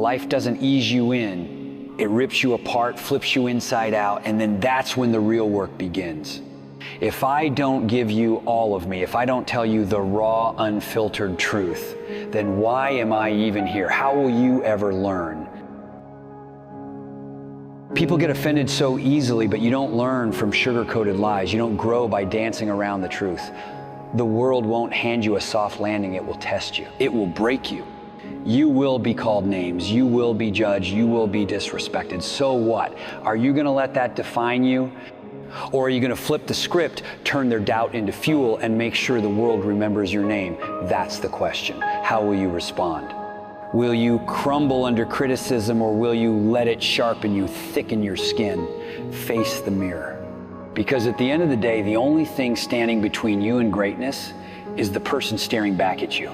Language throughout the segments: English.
Life doesn't ease you in. It rips you apart, flips you inside out, and then that's when the real work begins. If I don't give you all of me, if I don't tell you the raw, unfiltered truth, then why am I even here? How will you ever learn? People get offended so easily, but you don't learn from sugar-coated lies. You don't grow by dancing around the truth. The world won't hand you a soft landing, it will test you. It will break you. You will be called names, you will be judged, you will be disrespected. So what? Are you gonna let that define you? Or are you gonna flip the script, turn their doubt into fuel, and make sure the world remembers your name? That's the question. How will you respond? Will you crumble under criticism, or will you let it sharpen you, thicken your skin? Face the mirror. Because at the end of the day, the only thing standing between you and greatness is the person staring back at you.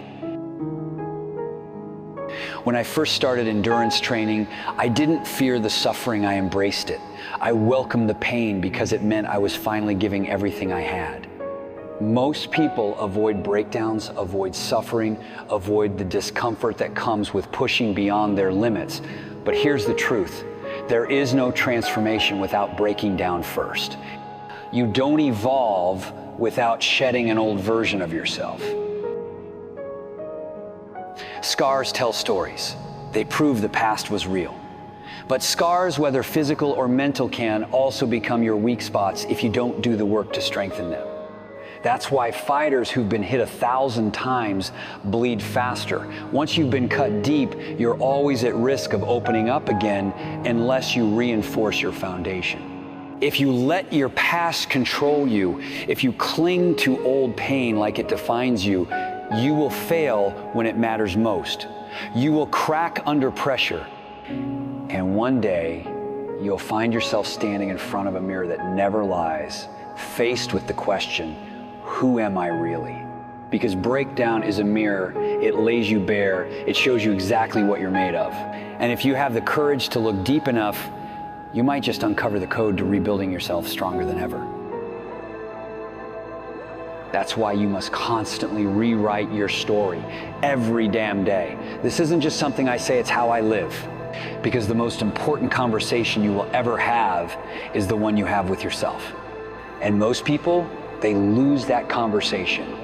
When I first started endurance training, I didn't fear the suffering, I embraced it. I welcomed the pain because it meant I was finally giving everything I had. Most people avoid breakdowns, avoid suffering, avoid the discomfort that comes with pushing beyond their limits. But here's the truth. There is no transformation without breaking down first. You don't evolve without shedding an old version of yourself. Scars tell stories. They prove the past was real. But scars, whether physical or mental, can also become your weak spots if you don't do the work to strengthen them. That's why fighters who've been hit 1,000 times bleed faster. Once you've been cut deep, you're always at risk of opening up again unless you reinforce your foundation. If you let your past control you, if you cling to old pain like it defines you, you will fail when it matters most. You will crack under pressure. And one day, you'll find yourself standing in front of a mirror that never lies, faced with the question, who am I really? Because breakdown is a mirror. It lays you bare. It shows you exactly what you're made of. And if you have the courage to look deep enough, you might just uncover the code to rebuilding yourself stronger than ever. That's why you must constantly rewrite your story every damn day. This isn't just something I say, it's how I live. Because the most important conversation you will ever have is the one you have with yourself. And most people, they lose that conversation.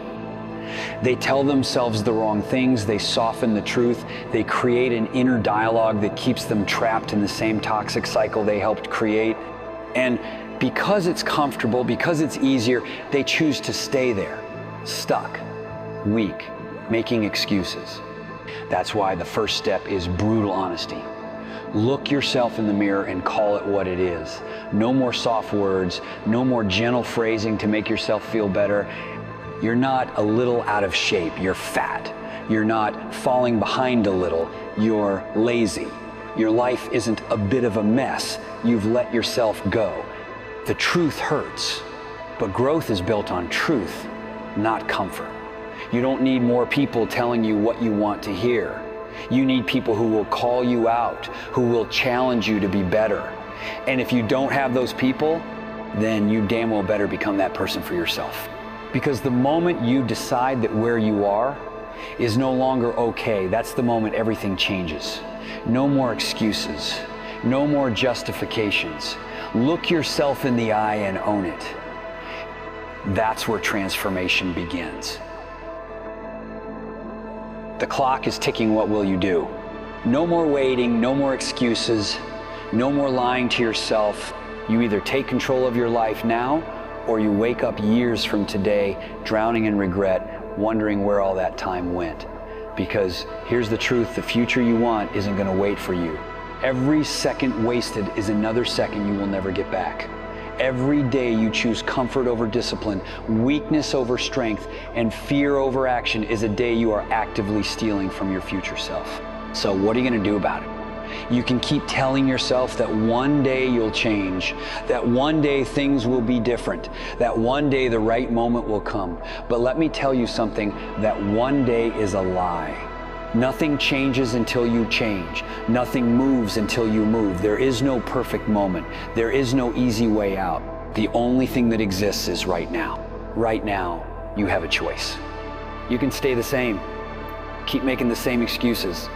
They tell themselves the wrong things, they soften the truth, they create an inner dialogue that keeps them trapped in the same toxic cycle they helped create. And because it's comfortable, because it's easier, they choose to stay there, stuck, weak, making excuses. That's why the first step is brutal honesty. Look yourself in the mirror and call it what it is. No more soft words, no more gentle phrasing to make yourself feel better. You're not a little out of shape, you're fat. You're not falling behind a little, you're lazy. Your life isn't a bit of a mess, you've let yourself go. The truth hurts, but growth is built on truth, not comfort. You don't need more people telling you what you want to hear. You need people who will call you out, who will challenge you to be better. And if you don't have those people, then you damn well better become that person for yourself. Because the moment you decide that where you are is no longer okay, that's the moment everything changes. No more excuses, no more justifications. Look yourself in the eye and own it. That's where transformation begins. The clock is ticking. What will you do? No more waiting, no more excuses, no more lying to yourself. You either take control of your life now, or you wake up years from today drowning in regret, wondering where all that time went. Because here's the truth, the future you want isn't going to wait for you. Every second wasted is another second you will never get back. Every day you choose comfort over discipline, weakness over strength, and fear over action is a day you are actively stealing from your future self. So what are you going to do about it? You can keep telling yourself that one day you'll change, that one day things will be different, that one day the right moment will come. But let me tell you something, that one day is a lie. Nothing changes until you change. Nothing moves until you move. There is no perfect moment. There is no easy way out. The only thing that exists is right now. Right now, you have a choice. You can stay the same. Keep making the same excuses.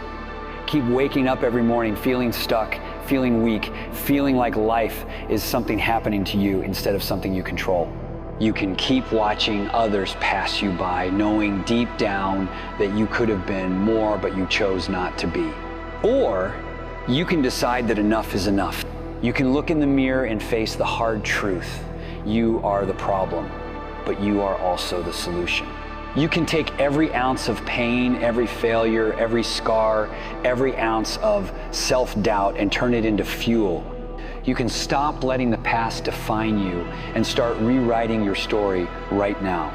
Keep waking up every morning feeling stuck, feeling weak, feeling like life is something happening to you instead of something you control. You can keep watching others pass you by, knowing deep down that you could have been more, but you chose not to be. Or you can decide that enough is enough. You can look in the mirror and face the hard truth. You are the problem, but you are also the solution. You can take every ounce of pain, every failure, every scar, every ounce of self-doubt and turn it into fuel. You can stop letting the past define you and start rewriting your story right now.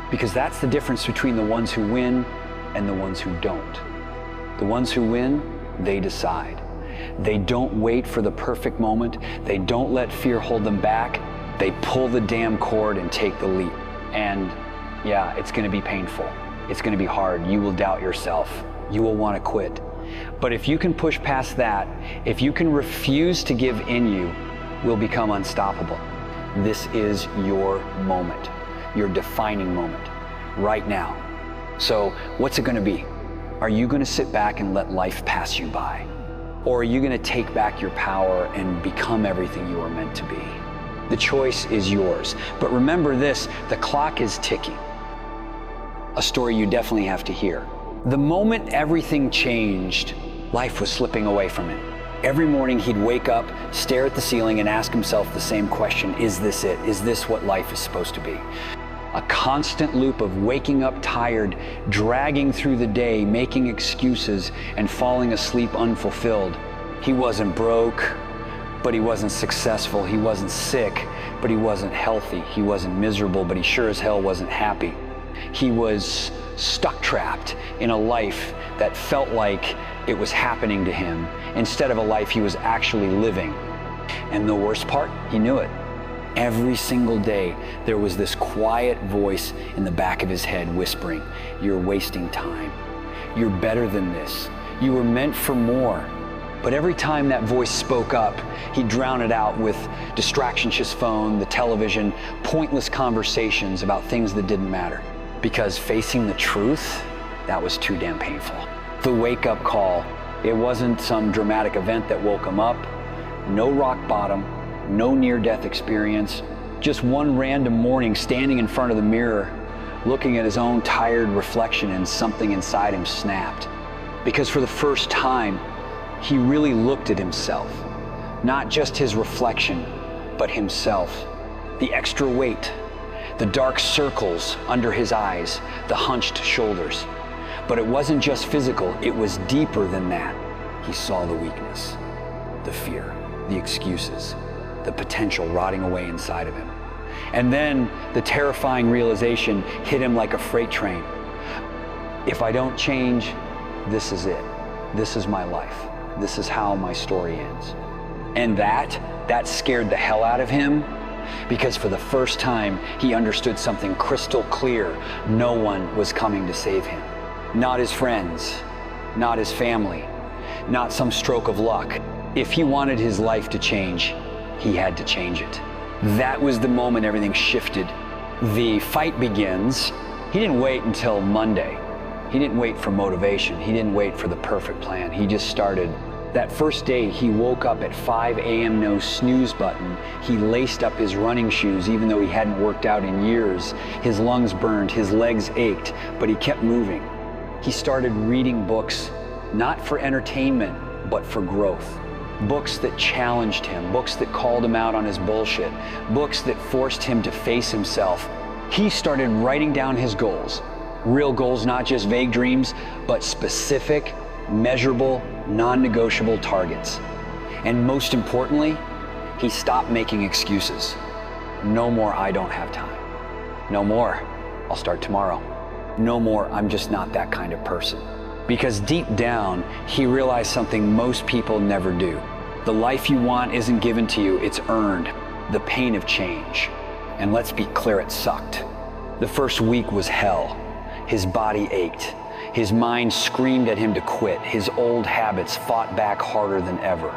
Because that's the difference between the ones who win and the ones who don't. The ones who win, they decide. They don't wait for the perfect moment. They don't let fear hold them back. They pull the damn cord and take the leap. And yeah, it's gonna be painful. It's gonna be hard. You will doubt yourself. You will wanna quit. But if you can push past that, if you can refuse to give in, you will become unstoppable. This is your moment, your defining moment, right now. So what's it gonna be? Are you gonna sit back and let life pass you by? Or are you gonna take back your power and become everything you are meant to be? The choice is yours. But remember this, the clock is ticking. A story you definitely have to hear. The moment everything changed, life was slipping away from him. Every morning he'd wake up, stare at the ceiling, and ask himself the same question: is this it? Is this what life is supposed to be? A constant loop of waking up tired, dragging through the day, making excuses, and falling asleep unfulfilled. He wasn't broke, but he wasn't successful. He wasn't sick, but he wasn't healthy. He wasn't miserable, but he sure as hell wasn't happy. He was stuck trapped in a life that felt like it was happening to him instead of a life he was actually living. And the worst part, he knew it. Every single day, there was this quiet voice in the back of his head whispering, "You're wasting time. You're better than this. You were meant for more." But every time that voice spoke up, he'd drown it out with distractions, his phone, the television, pointless conversations about things that didn't matter. Because facing the truth, that was too damn painful. The wake-up call, it wasn't some dramatic event that woke him up. No rock bottom, no near-death experience. Just one random morning standing in front of the mirror, looking at his own tired reflection, and something inside him snapped. Because for the first time, he really looked at himself. Not just his reflection, but himself. The extra weight, the dark circles under his eyes, the hunched shoulders. But it wasn't just physical, it was deeper than that. He saw the weakness, the fear, the excuses, the potential rotting away inside of him. And then the terrifying realization hit him like a freight train. If I don't change, this is it. This is my life. This is how my story ends. And that scared the hell out of him, because for the first time, he understood something crystal clear. No one was coming to save him. Not his friends, not his family, not some stroke of luck. If he wanted his life to change, he had to change it. That was the moment everything shifted. The fight begins. He didn't wait until Monday. He didn't wait for motivation. He didn't wait for the perfect plan. He just started. That first day, he woke up at 5 a.m., no snooze button. He laced up his running shoes, even though he hadn't worked out in years. His lungs burned, his legs ached, but he kept moving. He started reading books, not for entertainment, but for growth. Books that challenged him, books that called him out on his bullshit, books that forced him to face himself. He started writing down his goals. Real goals, not just vague dreams, but specific, measurable, non-negotiable targets. And most importantly, he stopped making excuses. No more, "I don't have time." No more, "I'll start tomorrow." No more, "I'm just not that kind of person." Because deep down, he realized something most people never do. The life you want isn't given to you, it's earned. The pain of change. And let's be clear, it sucked. The first week was hell. His body ached. His mind screamed at him to quit. His old habits fought back harder than ever.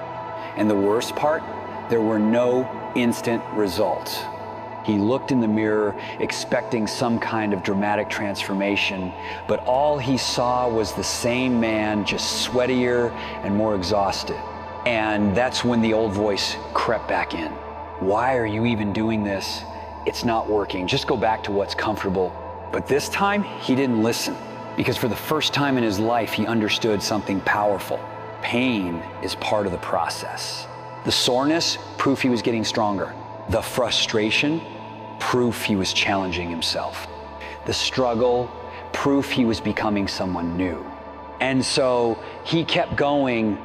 And the worst part, there were no instant results. He looked in the mirror, expecting some kind of dramatic transformation, but all he saw was the same man, just sweatier and more exhausted. And that's when the old voice crept back in. Why are you even doing this? It's not working. Just go back to what's comfortable. But this time, he didn't listen, because for the first time in his life, he understood something powerful. Pain is part of the process. The soreness, proof he was getting stronger. The frustration, proof he was challenging himself. The struggle, proof he was becoming someone new. And so he kept going